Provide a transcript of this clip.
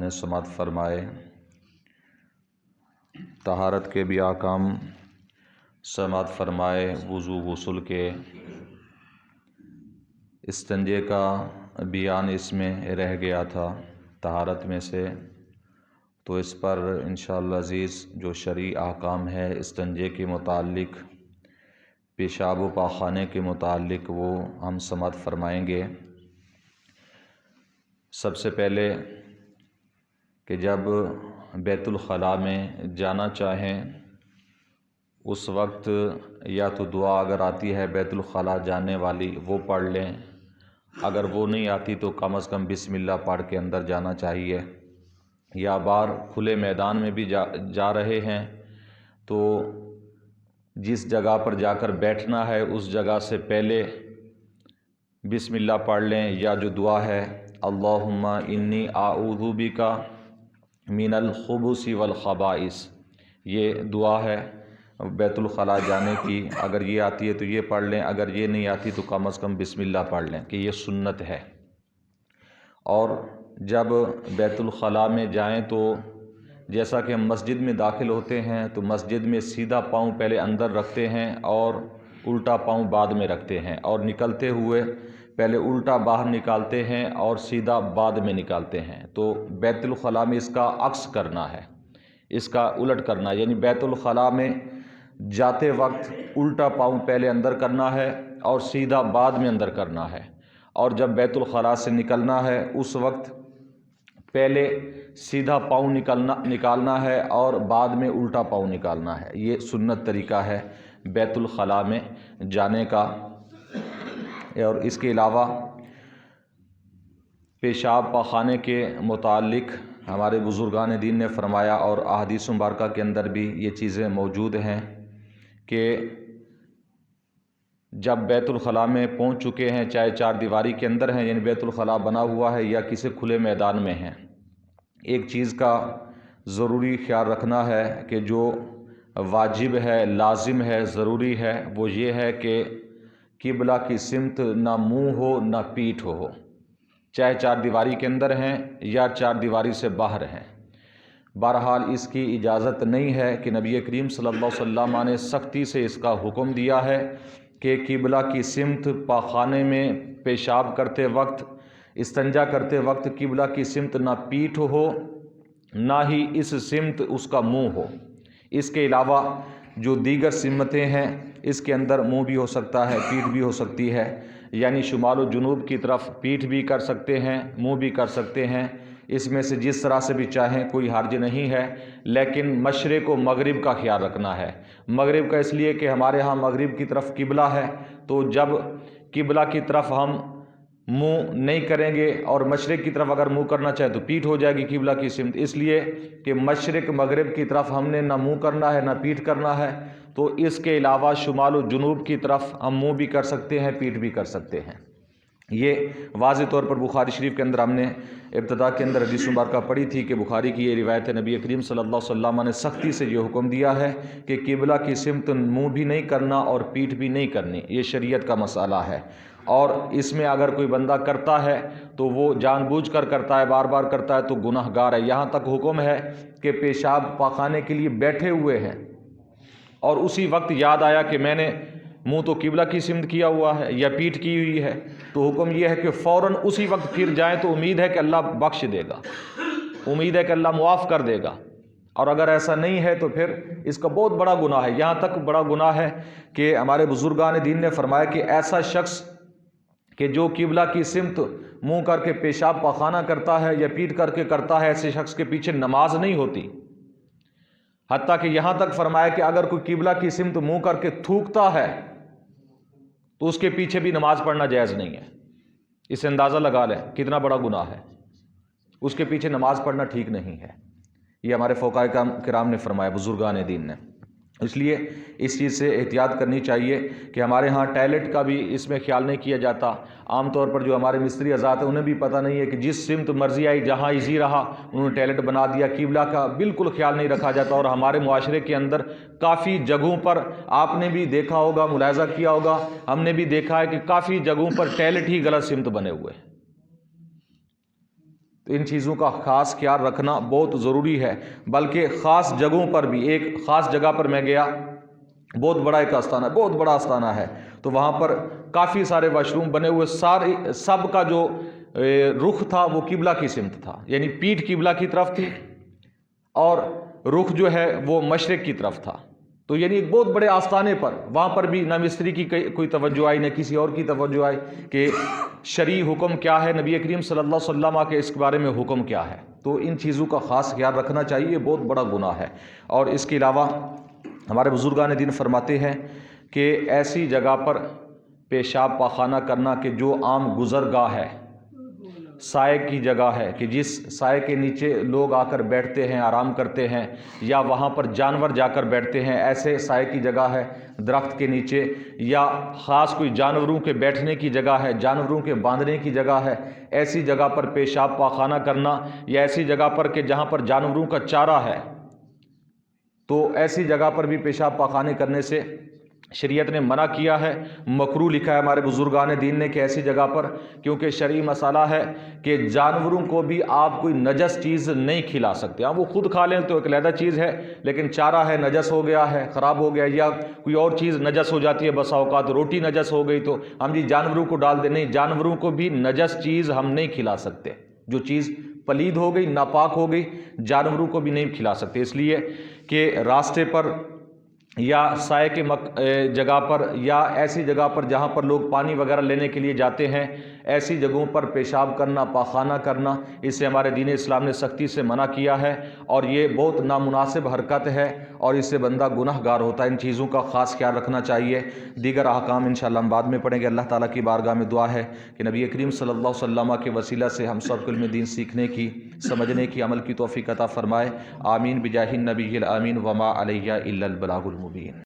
نے समात फरमाए। तहारत के भी आकाम समात फरमाए। वज़ू गुस्ल के इस्तंजे का बयान इसमें रह गया था तहारत में से, तो इस पर इंशाअल्लाह अज़ीज़ जो शरई अहकाम है इस्तंजे के मुताल्लिक़, पेशाब व पाख़ाने के मुताल्लिक़ वो हम समात फरमाएंगे। सबसे पहले कि जब बैतुल ख़ला में जाना चाहें उस वक्त या तो दुआ अगर आती है बैतुल ख़ला जाने वाली वो पढ़ लें, अगर वो नहीं आती तो कम अज़ कम बिस्मिल्लाह पढ़ के अंदर जाना चाहिए। या बाहर खुले मैदान में भी जा रहे हैं तो जिस जगह पर जाकर बैठना है उस जगह से पहले बिस्मिल्लाह पढ़ लें, या जो दुआ है अल्लाहुम्मा इन्नी आऊज़ु बिका मिनल खुबुसी वल खबाइस, ये दुआ है बैतुल ख़ला जाने की। अगर ये आती है तो ये पढ़ लें, अगर ये नहीं आती तो कम अज़ कम बिस्मिल्लाह पढ़ लें कि ये सुन्नत है। और जब बैतुल ख़ला में जाएं तो जैसा कि हम मस्जिद में दाखिल होते हैं तो मस्जिद में सीधा पाँव पहले अंदर रखते हैं और उल्टा पाँव बाद में रखते हैं, और निकलते हुए पहले उल्टा बाहर निकालते हैं और सीधा बाद में निकालते हैं। तो बैतुल ख़ला में इसका अक्स करना है, इसका उलट करना है, यानी बैतुल ख़ला में जाते वक्त उल्टा पाँव पहले अंदर करना है और सीधा बाद में अंदर करना है, और जब बैतुल ख़ला से निकलना है उस वक्त पहले सीधा पाँव निकालना है और बाद में उल्टा पाँव निकालना है। ये सुन्नत तरीका है बैतुल ख़ला में जाने का। और इसके अलावा पेशाब पाख़ाने के मुताल्लिक़ हमारे बुज़ुर्गान दीन ने फ़रमाया और अहादीस मुबारका के अंदर भी ये चीज़ें मौजूद हैं कि जब बैतुल ख़ला में पहुंच चुके हैं, चाहे चार दीवारी के अंदर हैं यानी बैतुल ख़ला बना हुआ है या किसी खुले मैदान में हैं, एक चीज़ का ज़रूरी ख्याल रखना है कि जो वाजिब है, लाजिम है, ज़रूरी है, वो ये है कि किबला की सिमत ना मुँह हो ना पीठ हो, चाहे चार दीवारी के अंदर हैं या चार दीवारी से बाहर हैं। बहरहाल इसकी इजाज़त नहीं है कि नबी करीम सल्लल्लाहु अलैहि वसल्लम ने सख्ती से इसका हुक्म दिया है कि किबला की सिमत पाख़ाने में पेशाब करते वक्त, इस्तंजा करते वक्त किबला की सिमत ना पीठ हो ना ही इस सिमत उसका मुँह हो। इसके अलावा जो दीगर सिमतें हैं इसके अंदर मुँह भी हो सकता है, पीठ भी हो सकती है, यानी शुमाल व जुनूब की तरफ पीठ भी कर सकते हैं, मुँह भी कर सकते हैं। इसमें से जिस तरह से भी चाहें कोई हर्ज नहीं है, लेकिन मशरिक़ व मगरिब का ख्याल रखना है। मगरिब का इसलिए कि हमारे यहाँ मगरिब की तरफ किबला है, तो जब किबला की तरफ हम मुँह नहीं करेंगे और मशरिक़ की तरफ अगर मुँह करना चाहे तो पीठ हो जाएगी किबला की सिमत, इसलिए कि मशरिक़ मगरिब की तरफ हमने ना मुँह करना है ना पीठ करना है। तो इसके अलावा शुमाल व जुनूब की तरफ हम मुँह भी कर सकते हैं, पीठ भी कर सकते हैं। ये वाज़ेह तौर पर बुखारी शरीफ के अंदर हमने इब्तिदा के अंदर हदीस मुबारका पढ़ी थी कि बुखारी की ये रिवायत है, नबी करीम सल्लल्लाहु अलैहि वसल्लम ने सख्ती से ये हुक्म दिया है कि किबला की सिमत मुँह भी नहीं करना और पीठ भी नहीं करनी, ये शरीयत का मसला है। और इसमें अगर कोई बंदा करता है तो वो जानबूझकर करता है, बार बार करता है तो गुनाहगार है। यहाँ तक हुक्म है कि पेशाब पाख़ाने के लिए बैठे हुए हैं और उसी वक्त याद आया कि मैंने मुँह तो किबला की सिमत किया हुआ है या पीठ की हुई है, तो हुक्म यह है कि फ़ौरन उसी वक्त फिर जाएं, तो उम्मीद है कि अल्लाह बख्श देगा, उम्मीद है कि अल्लाह मुआफ़ कर देगा। और अगर ऐसा नहीं है तो फिर इसका बहुत बड़ा गुनाह है। यहाँ तक बड़ा गुनाह है कि हमारे बुज़ुर्गान दीन ने फरमाया कि ऐसा शख्स कि जो किबला की सिमत मुँह करके पेशाब पाख़ाना करता है या पीठ करके करता है, ऐसे शख्स के पीछे नमाज नहीं होती। हत्ता कि यहाँ तक फरमाया कि अगर कोई किबला की सिमत मुँह करके थूकता है तो उसके पीछे भी नमाज पढ़ना जायज़ नहीं है। इससे अंदाज़ा लगा लें कितना बड़ा गुनाह है, उसके पीछे नमाज पढ़ना ठीक नहीं है। ये हमारे फ़ुक़हा किराम ने फरमाया, बुज़ुर्गान दीन ने। इसलिए इस चीज़ से एहतियात करनी चाहिए कि हमारे यहाँ टॉयलेट का भी इसमें ख्याल नहीं किया जाता। आम तौर पर जो हमारे मिस्त्री हज़रात हैं उन्हें भी पता नहीं है कि जिस सिमत मर्ज़ी आई, जहाँ इजी रहा उन्होंने टॉयलेट बना दिया, किबला का बिल्कुल ख्याल नहीं रखा जाता। और हमारे मुआशरे के अंदर काफ़ी जगहों पर आपने भी देखा होगा, मुलाहिज़ा किया होगा, हमने भी देखा है कि काफ़ी जगहों पर टॉयलेट ही गलत सिमत बने हुए हैं। تو ان چیزوں کا خاص خیال رکھنا بہت ضروری ہے۔ بلکہ خاص جگہوں پر بھی، ایک خاص جگہ پر میں گیا، بہت بڑا ایک آستانہ، بہت بڑا آستانہ ہے، تو وہاں پر کافی سارے واش روم بنے ہوئے، سب کا جو رخ تھا وہ قبلہ کی سمت تھا، یعنی پیٹھ قبلہ کی طرف تھی اور رخ جو ہے وہ مشرق کی طرف تھا۔ تو یعنی ایک بہت بڑے آستانے پر، وہاں پر بھی نہ مستری کی کوئی توجہ آئی، نہ کسی اور کی توجہ آئی کہ شرعی حکم کیا ہے، نبی کریم صلی اللہ علیہ وسلم کے اس کے بارے میں حکم کیا ہے۔ تو ان چیزوں کا خاص خیال رکھنا چاہیے، یہ بہت بڑا گناہ ہے۔ اور اس کے علاوہ ہمارے بزرگان دین فرماتے ہیں کہ ایسی جگہ پر پیشاب پاخانہ کرنا کہ جو عام گزرگاہ ہے، سائے کی جگہ ہے، کہ جس سائے کے نیچے لوگ آ کر بیٹھتے ہیں، آرام کرتے ہیں، یا وہاں پر جانور جا کر بیٹھتے ہیں، ایسے سائے کی جگہ ہے درخت کے نیچے، یا خاص کوئی جانوروں کے بیٹھنے کی جگہ ہے، جانوروں کے باندھنے کی جگہ ہے، ایسی جگہ پر پیشاب پاخانہ کرنا، یا ایسی جگہ پر کہ جہاں پر جانوروں کا چارہ ہے، تو ایسی جگہ پر بھی پیشاب پاخانے کرنے سے شریعت نے منع کیا ہے، مکروہ لکھا ہے ہمارے بزرگان دین نے کہ ایسی جگہ پر، کیونکہ شرعی مسئلہ ہے کہ جانوروں کو بھی آپ کوئی نجس چیز نہیں کھلا سکتے۔ ہاں وہ خود کھا لیں تو ایک علیحدہ چیز ہے، لیکن چارہ ہے نجس ہو گیا ہے، خراب ہو گیا، یا کوئی اور چیز نجس ہو جاتی ہے، بسا اوقات روٹی نجس ہو گئی تو ہم جی جانوروں کو ڈال دیں، نہیں، جانوروں کو بھی نجس چیز ہم نہیں کھلا سکتے، جو چیز پلید ہو گئی، ناپاک ہو گئی، جانوروں کو بھی نہیں کھلا سکتے، اس لیے کہ راستے پر یا سائے کے جگہ پر، یا ایسی جگہ پر جہاں پر لوگ پانی وغیرہ لینے کے لیے جاتے ہیں، ایسی جگہوں پر پیشاب کرنا، پاخانہ کرنا، اس سے ہمارے دین اسلام نے سختی سے منع کیا ہے، اور یہ بہت نامناسب حرکت ہے، اور اس سے بندہ گناہ گار ہوتا ہے۔ ان چیزوں کا خاص خیال رکھنا چاہیے۔ دیگر احکام انشاءاللہ ہم بعد میں پڑھیں گے۔ اللہ تعالیٰ کی بارگاہ میں دعا ہے کہ نبی کریم صلی اللہ علیہ وسلم کے وسیلہ سے ہم سب کو علم دین سیکھنے کی، سمجھنے کی، عمل کی توفیق عطا فرمائے۔ آمین بجاہ النبی الامین وما علیہ الا البلاغ المبین۔